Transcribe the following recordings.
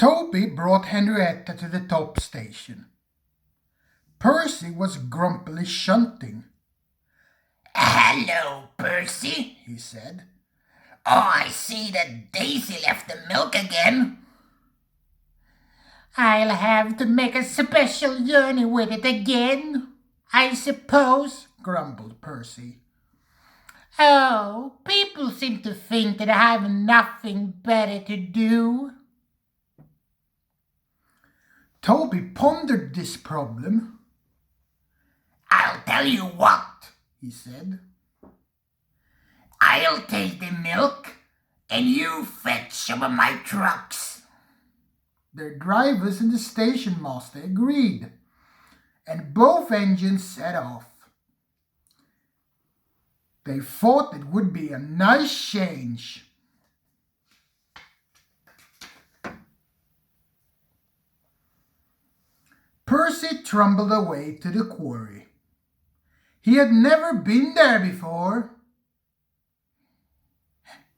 Toby brought Henrietta to the top station. Percy was grumpily shunting. "Hello, Percy," he said. "Oh, I see that Daisy left the milk again." "I'll have to make a special journey with it again, I suppose," grumbled Percy. "Oh, people seem to think that I have nothing better to do." Toby pondered this problem. "I'll tell you what," he said. "I'll take the milk, and you fetch some of my trucks." Their drivers and the station master agreed, and both engines set off. They thought it would be a nice change. Percy trundled away to the quarry. He had never been there before.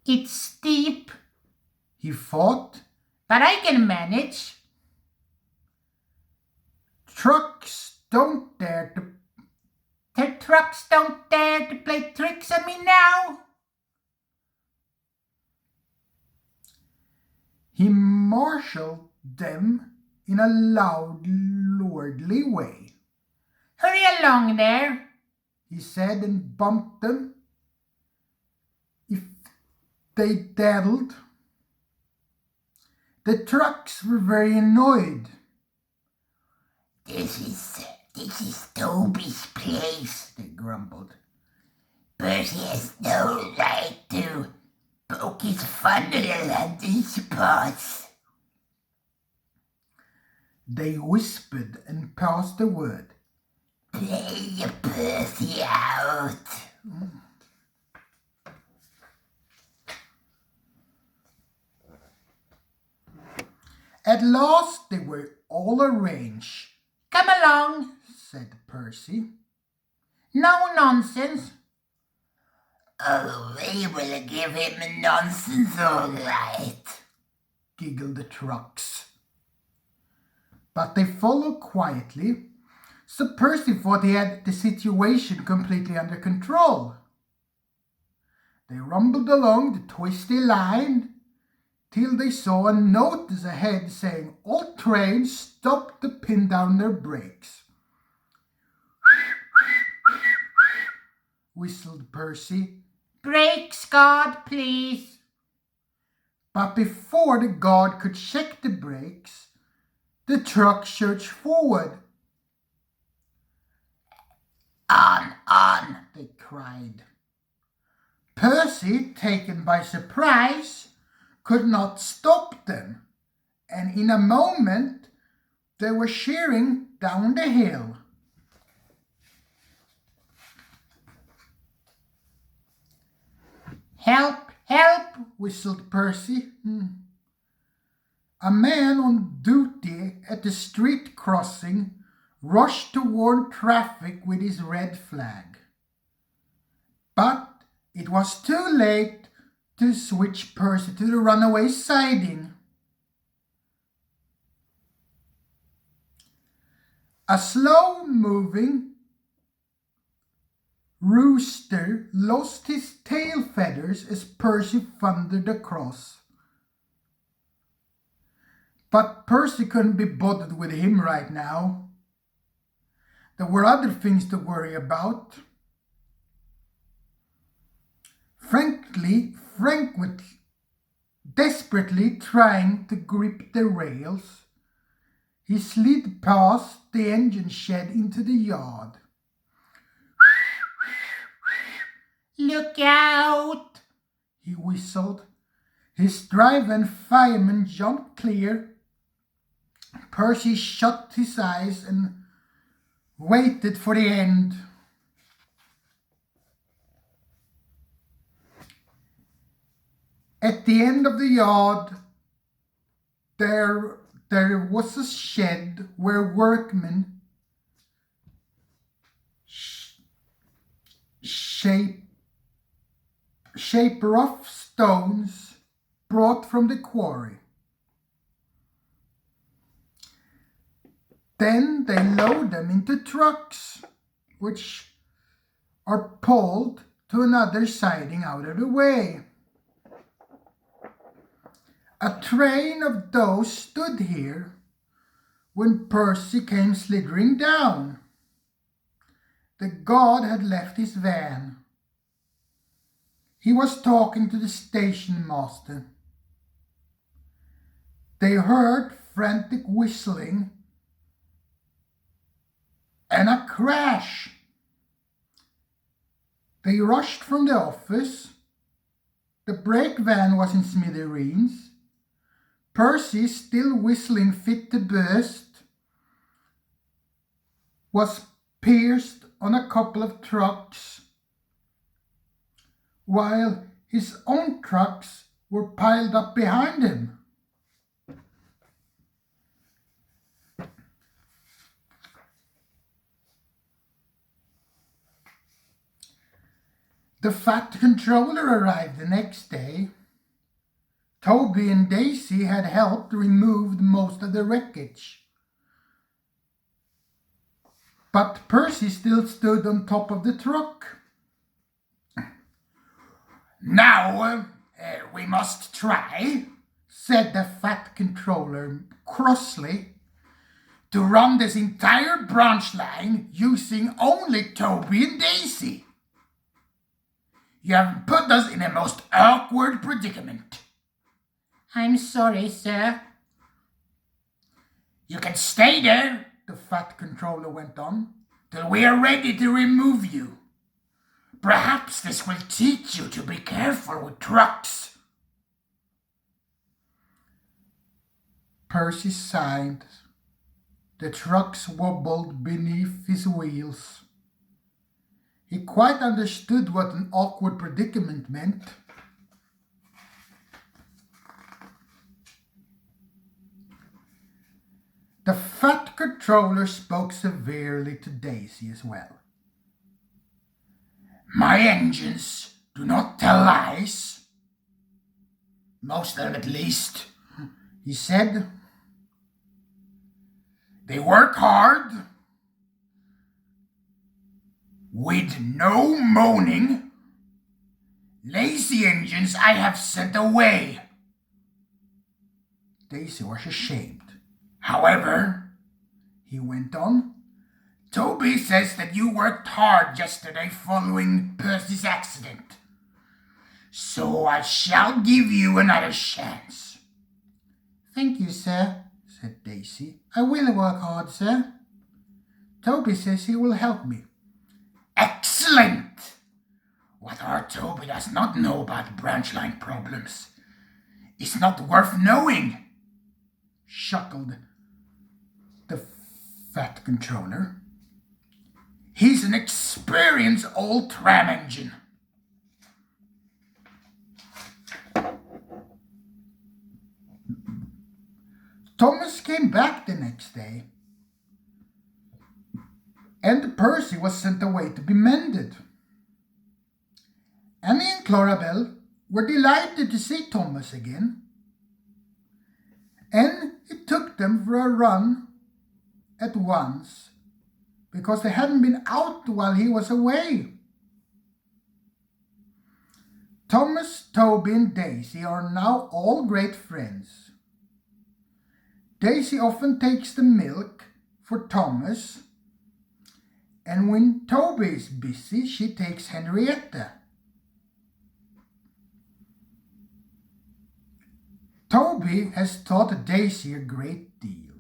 "It's steep," he thought, "but I can manage." The trucks don't dare to play tricks on me now." He marshaled them in a loud, lordly way. "Hurry along there," he said, and bumped them if they daddled. The trucks were very annoyed. This is Toby's place," they grumbled. "Percy has no right to poke his fun at these spots." They whispered and passed the word. "Play Percy out." At last they were all arranged. "Come along," said Percy. "No nonsense." "Oh, we will give him nonsense, all right," giggled the trucks. But they followed quietly, so Percy thought he had the situation completely under control. They rumbled along the twisty line till they saw a notice ahead saying all trains stop to pin down their brakes. Whistled Percy. "Brakes, guard, please." But before the guard could check the brakes, the truck surged forward. On," they cried. Percy, taken by surprise, could not stop them, and in a moment they were shearing down the hill. "Help, help," whistled Percy. A man on duty at the street crossing rushed to warn traffic with his red flag. But it was too late to switch Percy to the runaway siding. A slow-moving rooster lost his tail feathers as Percy thundered across. But Percy couldn't be bothered with him right now. There were other things to worry about. Frank was desperately trying to grip the rails. He slid past the engine shed into the yard. "Look out," he whistled. His driver and fireman jumped clear. Percy shut his eyes and waited for the end. At the end of the yard, there was a shed where workmen shape rough stones brought from the quarry. Then they load them into trucks, which are pulled to another siding out of the way. A train of those stood here when Percy came slithering down. The god had left his van. He was talking to the station master. They heard frantic whistling and a crash. They rushed from the office. The brake van was in smithereens. Percy, still whistling fit to burst, was pierced on a couple of trucks, while his own trucks were piled up behind him. The Fat Controller arrived the next day. Toby and Daisy had helped remove most of the wreckage. But Percy still stood on top of the truck. Now, we must try, said the Fat Controller crossly, to run this entire branch line using only Toby and Daisy. You have put us in a most awkward predicament. I'm sorry, sir. You can stay there, the Fat Controller went on, till we are ready to remove you. Perhaps this will teach you to be careful with trucks. Percy sighed. The trucks wobbled beneath his wheels. He quite understood what an awkward predicament meant. The Fat Controller spoke severely to Daisy as well. My engines do not tell lies. Most of them at least, he said. They work hard, with no moaning. Lazy engines I have sent away. Daisy was ashamed. However, he went on, Toby says that you worked hard yesterday following Percy's accident. So I shall give you another chance. Thank you, sir, said Daisy. I will work hard, sir. Toby says he will help me. Excellent! What our Toby does not know about branch line problems is not worth knowing, chuckled the Fat Controller. He's an experienced old tram engine. Thomas came back the next day, and Percy was sent away to be mended. Annie and Clarabelle were delighted to see Thomas again, and it took them for a run at once, because they hadn't been out while he was away. Thomas, Toby, and Daisy are now all great friends. Daisy often takes the milk for Thomas, and when Toby is busy, she takes Henrietta. Toby has taught Daisy a great deal.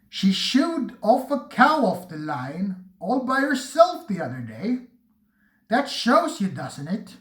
She shooed off a cow off the line all by herself the other day. That shows you, doesn't it?